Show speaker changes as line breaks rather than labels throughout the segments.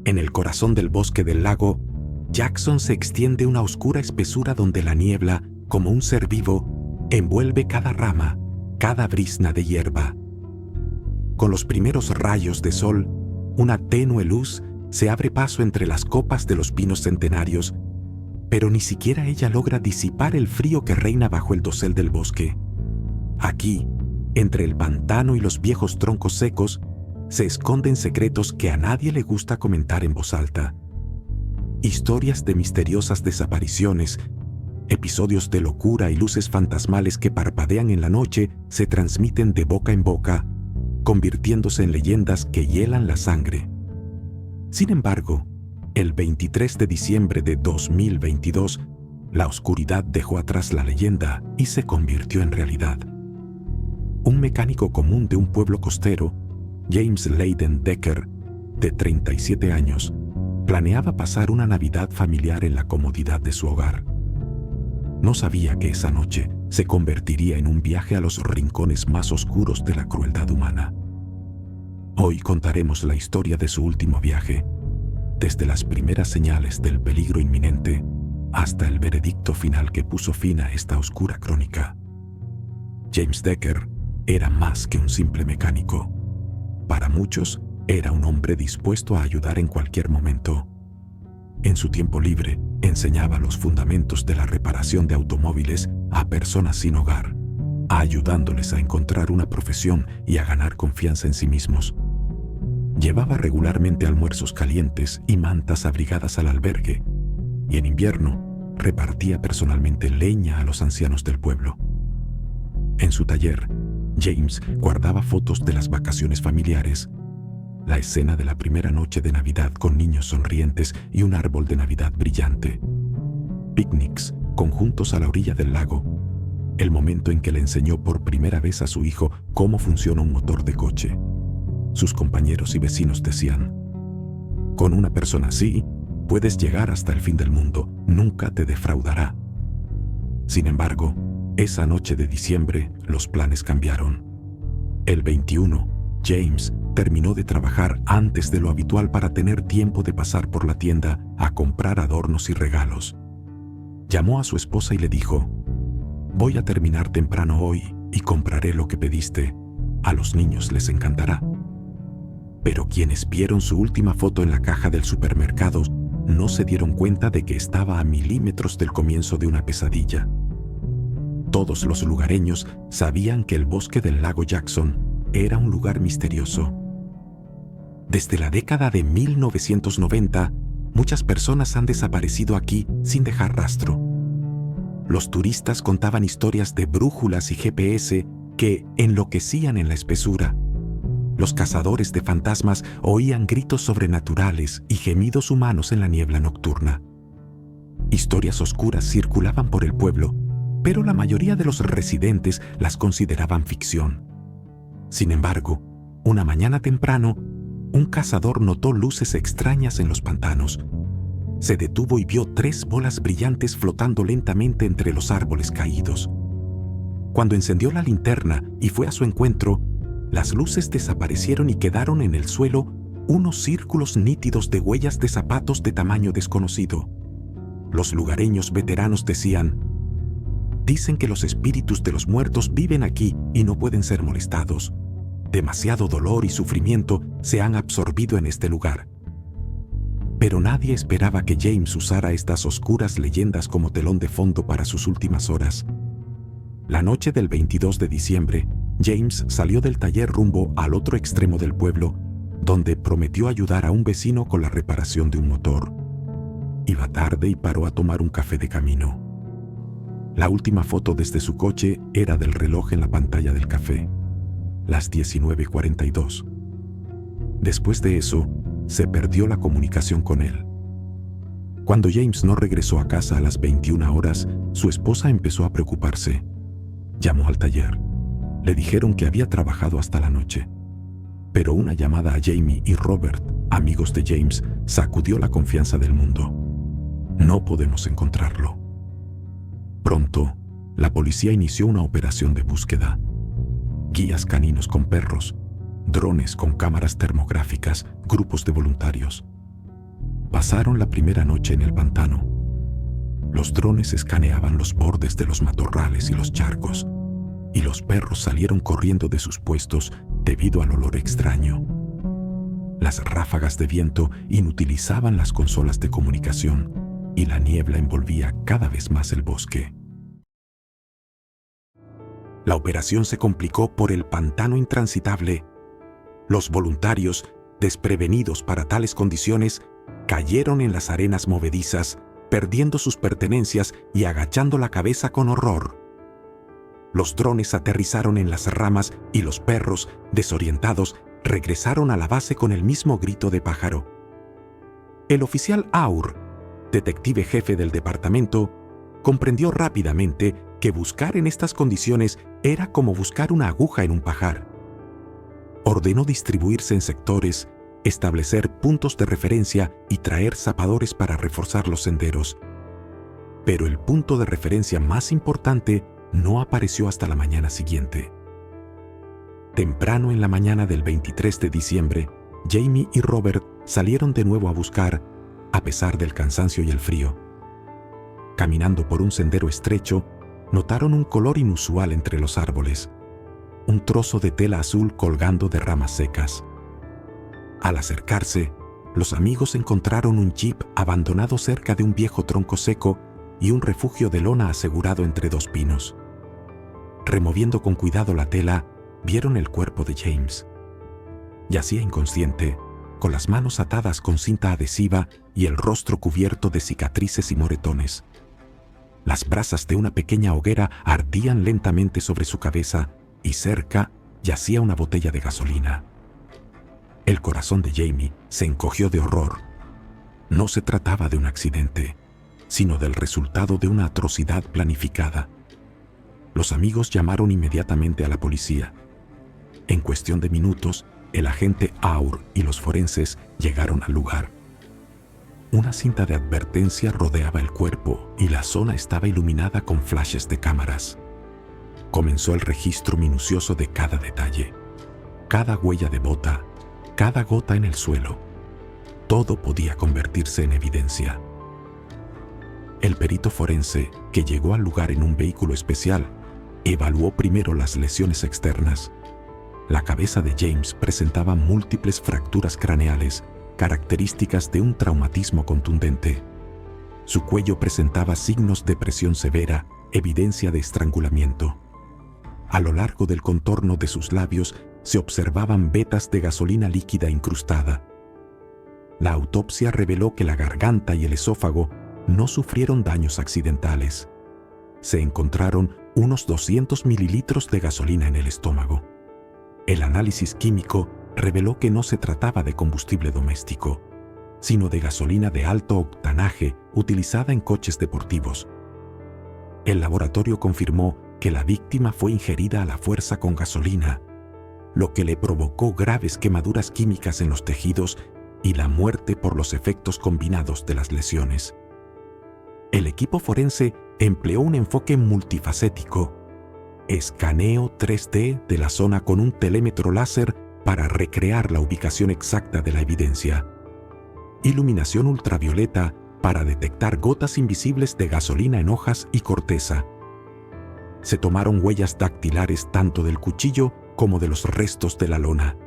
En el corazón del bosque del lago, Jackson se extiende una oscura espesura donde la niebla, como un ser vivo, envuelve cada rama, cada brizna de hierba. Con los primeros rayos de sol, una tenue luz se abre paso entre las copas de los pinos centenarios, pero ni siquiera ella logra disipar el frío que reina bajo el dosel del bosque. Aquí, entre el pantano y los viejos troncos secos, se esconden secretos que a nadie le gusta comentar en voz alta. Historias de misteriosas desapariciones, episodios de locura y luces fantasmales que parpadean en la noche se transmiten de boca en boca, convirtiéndose en leyendas que hielan la sangre. Sin embargo, el 23 de diciembre de 2022, la oscuridad dejó atrás la leyenda y se convirtió en realidad. Un mecánico común de un pueblo costero, James Layden Decker, de 37 años, planeaba pasar una Navidad familiar en la comodidad de su hogar. No sabía que esa noche se convertiría en un viaje a los rincones más oscuros de la crueldad humana. Hoy contaremos la historia de su último viaje, desde las primeras señales del peligro inminente hasta el veredicto final que puso fin a esta oscura crónica. James Decker era más que un simple mecánico. Para muchos, era un hombre dispuesto a ayudar en cualquier momento. En su tiempo libre, enseñaba los fundamentos de la reparación de automóviles a personas sin hogar, ayudándoles a encontrar una profesión y a ganar confianza en sí mismos. Llevaba regularmente almuerzos calientes y mantas abrigadas al albergue, y en invierno repartía personalmente leña a los ancianos del pueblo. En su taller, James guardaba fotos de las vacaciones familiares, la escena de la primera noche de Navidad con niños sonrientes y un árbol de Navidad brillante, picnics conjuntos a la orilla del lago, el momento en que le enseñó por primera vez a su hijo cómo funciona un motor de coche. Sus compañeros y vecinos decían: «Con una persona así, puedes llegar hasta el fin del mundo, nunca te defraudará». Sin embargo, esa noche de diciembre, los planes cambiaron. El 21, James terminó de trabajar antes de lo habitual para tener tiempo de pasar por la tienda a comprar adornos y regalos. Llamó a su esposa y le dijo: «Voy a terminar temprano hoy y compraré lo que pediste. A los niños les encantará». Pero quienes vieron su última foto en la caja del supermercado no se dieron cuenta de que estaba a milímetros del comienzo de una pesadilla. Todos los lugareños sabían que el bosque del lago Jackson era un lugar misterioso. Desde la década de 1990, muchas personas han desaparecido aquí sin dejar rastro. Los turistas contaban historias de brújulas y GPS que enloquecían en la espesura. Los cazadores de fantasmas oían gritos sobrenaturales y gemidos humanos en la niebla nocturna. Historias oscuras circulaban por el pueblo, pero la mayoría de los residentes las consideraban ficción. Sin embargo, una mañana temprano, un cazador notó luces extrañas en los pantanos. Se detuvo y vio 3 bolas brillantes flotando lentamente entre los árboles caídos. Cuando encendió la linterna y fue a su encuentro, las luces desaparecieron y quedaron en el suelo unos círculos nítidos de huellas de zapatos de tamaño desconocido. Los lugareños veteranos decían: «Dicen que los espíritus de los muertos viven aquí y no pueden ser molestados. Demasiado dolor y sufrimiento se han absorbido en este lugar». Pero nadie esperaba que James usara estas oscuras leyendas como telón de fondo para sus últimas horas. La noche del 22 de diciembre, James salió del taller rumbo al otro extremo del pueblo, donde prometió ayudar a un vecino con la reparación de un motor. Iba tarde y paró a tomar un café de camino. La última foto desde su coche era del reloj en la pantalla del café, las 19:42. Después de eso, se perdió la comunicación con él. Cuando James no regresó a casa a las 21 horas, su esposa empezó a preocuparse. Llamó al taller. Le dijeron que había trabajado hasta la noche. Pero una llamada a Jamie y Robert, amigos de James, sacudió la confianza del mundo. «No podemos encontrarlo». Pronto, la policía inició una operación de búsqueda. Guías caninos con perros, drones con cámaras termográficas, grupos de voluntarios. Pasaron la primera noche en el pantano. Los drones escaneaban los bordes de los matorrales y los charcos, y los perros salieron corriendo de sus puestos debido al olor extraño. Las ráfagas de viento inutilizaban las consolas de comunicación y la niebla envolvía cada vez más el bosque. La operación se complicó por el pantano intransitable. Los voluntarios, desprevenidos para tales condiciones, cayeron en las arenas movedizas, perdiendo sus pertenencias y agachando la cabeza con horror. Los drones aterrizaron en las ramas y los perros, desorientados, regresaron a la base con el mismo grito de pájaro. El oficial Aur, detective jefe del departamento, comprendió rápidamente que buscar en estas condiciones era como buscar una aguja en un pajar. Ordenó distribuirse en sectores, establecer puntos de referencia y traer zapadores para reforzar los senderos. Pero el punto de referencia más importante no apareció hasta la mañana siguiente. Temprano en la mañana del 23 de diciembre, Jamie y Robert salieron de nuevo a buscar, a pesar del cansancio y el frío. Caminando por un sendero estrecho, notaron un color inusual entre los árboles, un trozo de tela azul colgando de ramas secas. Al acercarse, los amigos encontraron un jeep abandonado cerca de un viejo tronco seco y un refugio de lona asegurado entre dos pinos. Removiendo con cuidado la tela, vieron el cuerpo de James. Yacía inconsciente, con las manos atadas con cinta adhesiva y el rostro cubierto de cicatrices y moretones. Las brasas de una pequeña hoguera ardían lentamente sobre su cabeza y cerca yacía una botella de gasolina. El corazón de Jamie se encogió de horror. No se trataba de un accidente, sino del resultado de una atrocidad planificada. Los amigos llamaron inmediatamente a la policía. En cuestión de minutos, el agente Aur y los forenses llegaron al lugar. Una cinta de advertencia rodeaba el cuerpo y la zona estaba iluminada con flashes de cámaras. Comenzó el registro minucioso de cada detalle, cada huella de bota, cada gota en el suelo. Todo podía convertirse en evidencia. El perito forense, que llegó al lugar en un vehículo especial, evaluó primero las lesiones externas. La cabeza de James presentaba múltiples fracturas craneales, características de un traumatismo contundente. Su cuello presentaba signos de presión severa, evidencia de estrangulamiento. A lo largo del contorno de sus labios se observaban vetas de gasolina líquida incrustada. La autopsia reveló que la garganta y el esófago no sufrieron daños accidentales. Se encontraron unos 200 mililitros de gasolina en el estómago. El análisis químico reveló que no se trataba de combustible doméstico, sino de gasolina de alto octanaje utilizada en coches deportivos. El laboratorio confirmó que la víctima fue ingerida a la fuerza con gasolina, lo que le provocó graves quemaduras químicas en los tejidos y la muerte por los efectos combinados de las lesiones. El equipo forense empleó un enfoque multifacético, escaneo 3D de la zona con un telémetro láser para recrear la ubicación exacta de la evidencia, iluminación ultravioleta para detectar gotas invisibles de gasolina en hojas y corteza. Se tomaron huellas dactilares tanto del cuchillo como de los restos de la lona.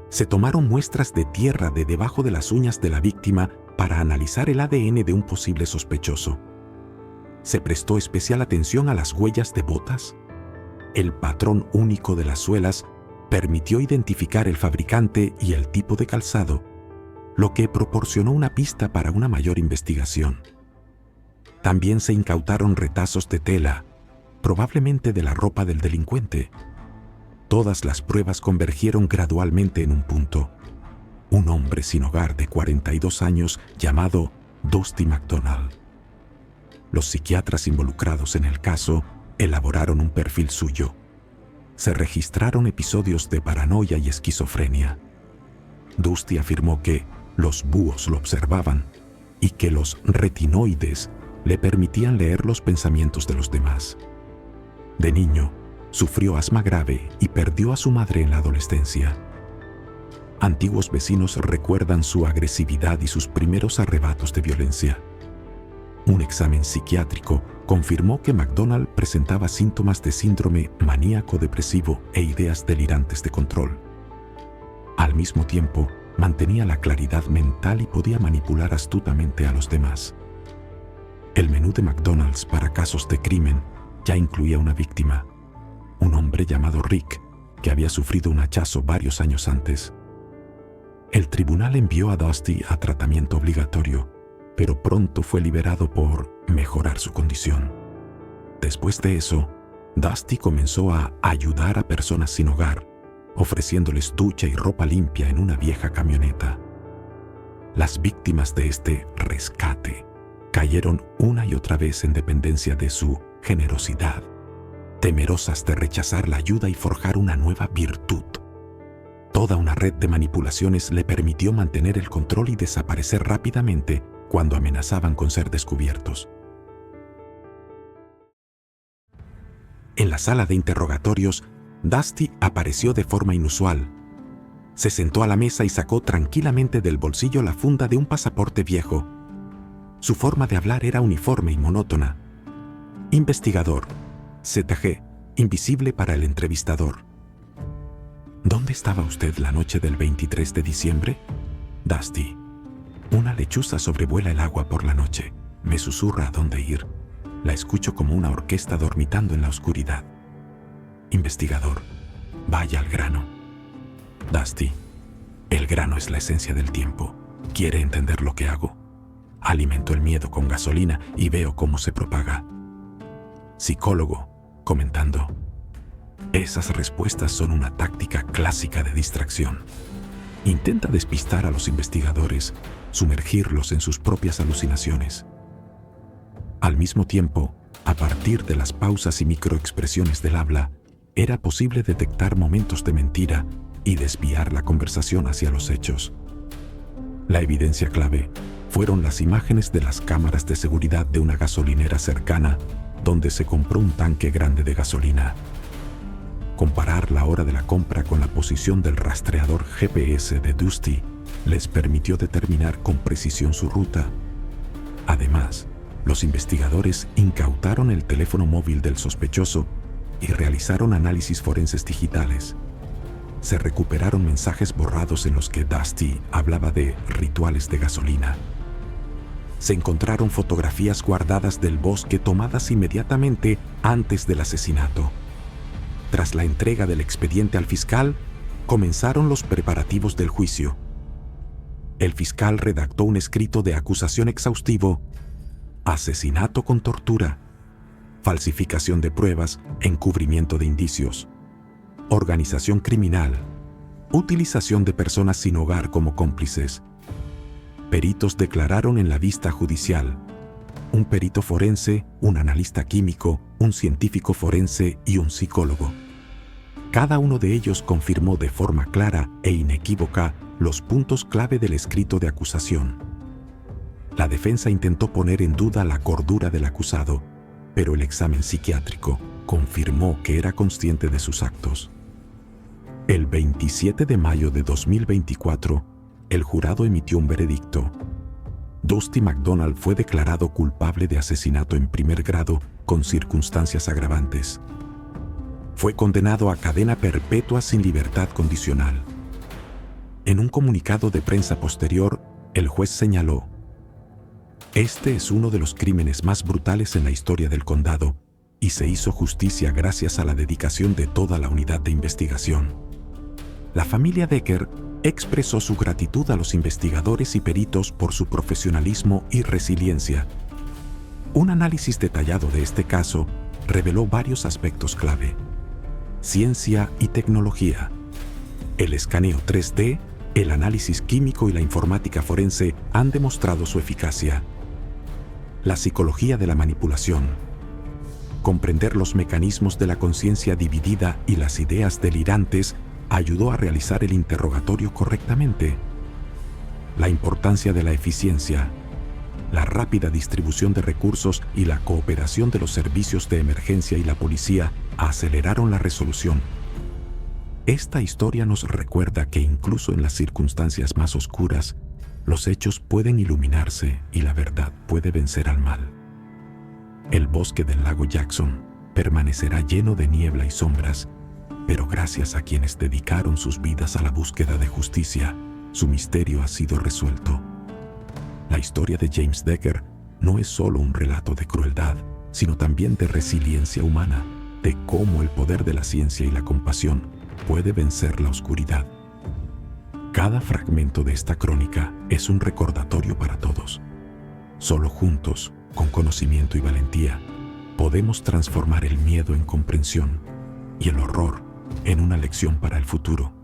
Se tomaron muestras de tierra de debajo de las uñas de la víctima para analizar el ADN de un posible sospechoso. Se prestó especial atención a las huellas de botas. El patrón único de las suelas permitió identificar el fabricante y el tipo de calzado, lo que proporcionó una pista para una mayor investigación. También se incautaron retazos de tela, probablemente de la ropa del delincuente. Todas las pruebas convergieron gradualmente en un punto: un hombre sin hogar de 42 años llamado Dusty McDonald. Los psiquiatras involucrados en el caso elaboraron un perfil suyo. Se registraron episodios de paranoia y esquizofrenia. Dusty afirmó que los búhos lo observaban y que los retinoides le permitían leer los pensamientos de los demás. De niño, sufrió asma grave y perdió a su madre en la adolescencia. Antiguos vecinos recuerdan su agresividad y sus primeros arrebatos de violencia. Un examen psiquiátrico confirmó que MacDonald presentaba síntomas de síndrome maníaco-depresivo e ideas delirantes de control. Al mismo tiempo, mantenía la claridad mental y podía manipular astutamente a los demás. El menú de McDonald's para casos de crimen ya incluía una víctima, un hombre llamado Rick, que había sufrido un hachazo varios años antes. El tribunal envió a Dusty a tratamiento obligatorio, pero pronto fue liberado por mejorar su condición. Después de eso, Dusty comenzó a ayudar a personas sin hogar, ofreciéndoles ducha y ropa limpia en una vieja camioneta. Las víctimas de este rescate cayeron una y otra vez en dependencia de su generosidad, temerosas de rechazar la ayuda y forjar una nueva virtud. Toda una red de manipulaciones le permitió mantener el control y desaparecer rápidamente cuando amenazaban con ser descubiertos. En la sala de interrogatorios, Dusty apareció de forma inusual. Se sentó a la mesa y sacó tranquilamente del bolsillo la funda de un pasaporte viejo. Su forma de hablar era uniforme y monótona. Investigador, ZG, invisible para el entrevistador. ¿Dónde estaba usted la noche del 23 de diciembre? Dusty. Una lechuza sobrevuela el agua por la noche. Me susurra a dónde ir. La escucho como una orquesta dormitando en la oscuridad. Investigador. Vaya al grano. Dusty. El grano es la esencia del tiempo. ¿Quiere entender lo que hago? Alimento el miedo con gasolina y veo cómo se propaga. Psicólogo. Comentando. Esas respuestas son una táctica clásica de distracción. Intenta despistar a los investigadores, sumergirlos en sus propias alucinaciones. Al mismo tiempo, a partir de las pausas y microexpresiones del habla, era posible detectar momentos de mentira y desviar la conversación hacia los hechos. La evidencia clave fueron las imágenes de las cámaras de seguridad de una gasolinera cercana donde se compró un tanque grande de gasolina. Comparar la hora de la compra con la posición del rastreador GPS de Dusty les permitió determinar con precisión su ruta. Además, los investigadores incautaron el teléfono móvil del sospechoso y realizaron análisis forenses digitales. Se recuperaron mensajes borrados en los que Dusty hablaba de rituales de gasolina. Se encontraron fotografías guardadas del bosque tomadas inmediatamente antes del asesinato. Tras la entrega del expediente al fiscal, comenzaron los preparativos del juicio. El fiscal redactó un escrito de acusación exhaustivo: asesinato con tortura, falsificación de pruebas, encubrimiento de indicios, organización criminal, utilización de personas sin hogar como cómplices. Peritos declararon en la vista judicial: un perito forense, un analista químico, un científico forense y un psicólogo. Cada uno de ellos confirmó de forma clara e inequívoca los puntos clave del escrito de acusación. La defensa intentó poner en duda la cordura del acusado, pero el examen psiquiátrico confirmó que era consciente de sus actos. El 27 de mayo de 2024, el jurado emitió un veredicto. Dusty MacDonald fue declarado culpable de asesinato en primer grado con circunstancias agravantes. Fue condenado a cadena perpetua sin libertad condicional. En un comunicado de prensa posterior, el juez señaló: este es uno de los crímenes más brutales en la historia del condado y se hizo justicia gracias a la dedicación de toda la unidad de investigación. La familia Decker expresó su gratitud a los investigadores y peritos por su profesionalismo y resiliencia. Un análisis detallado de este caso reveló varios aspectos clave: ciencia y tecnología, el escaneo 3D, el análisis químico y la informática forense han demostrado su eficacia. La psicología de la manipulación, comprender los mecanismos de la conciencia dividida y las ideas delirantes ayudó a realizar el interrogatorio correctamente. La importancia de la eficiencia, la rápida distribución de recursos y la cooperación de los servicios de emergencia y la policía aceleraron la resolución. Esta historia nos recuerda que incluso en las circunstancias más oscuras, los hechos pueden iluminarse y la verdad puede vencer al mal. El bosque del lago Jackson permanecerá lleno de niebla y sombras, pero gracias a quienes dedicaron sus vidas a la búsqueda de justicia, su misterio ha sido resuelto. La historia de James Decker no es solo un relato de crueldad, sino también de resiliencia humana, de cómo el poder de la ciencia y la compasión puede vencer la oscuridad. Cada fragmento de esta crónica es un recordatorio para todos. Solo juntos, con conocimiento y valentía, podemos transformar el miedo en comprensión y el horror en una lección para el futuro.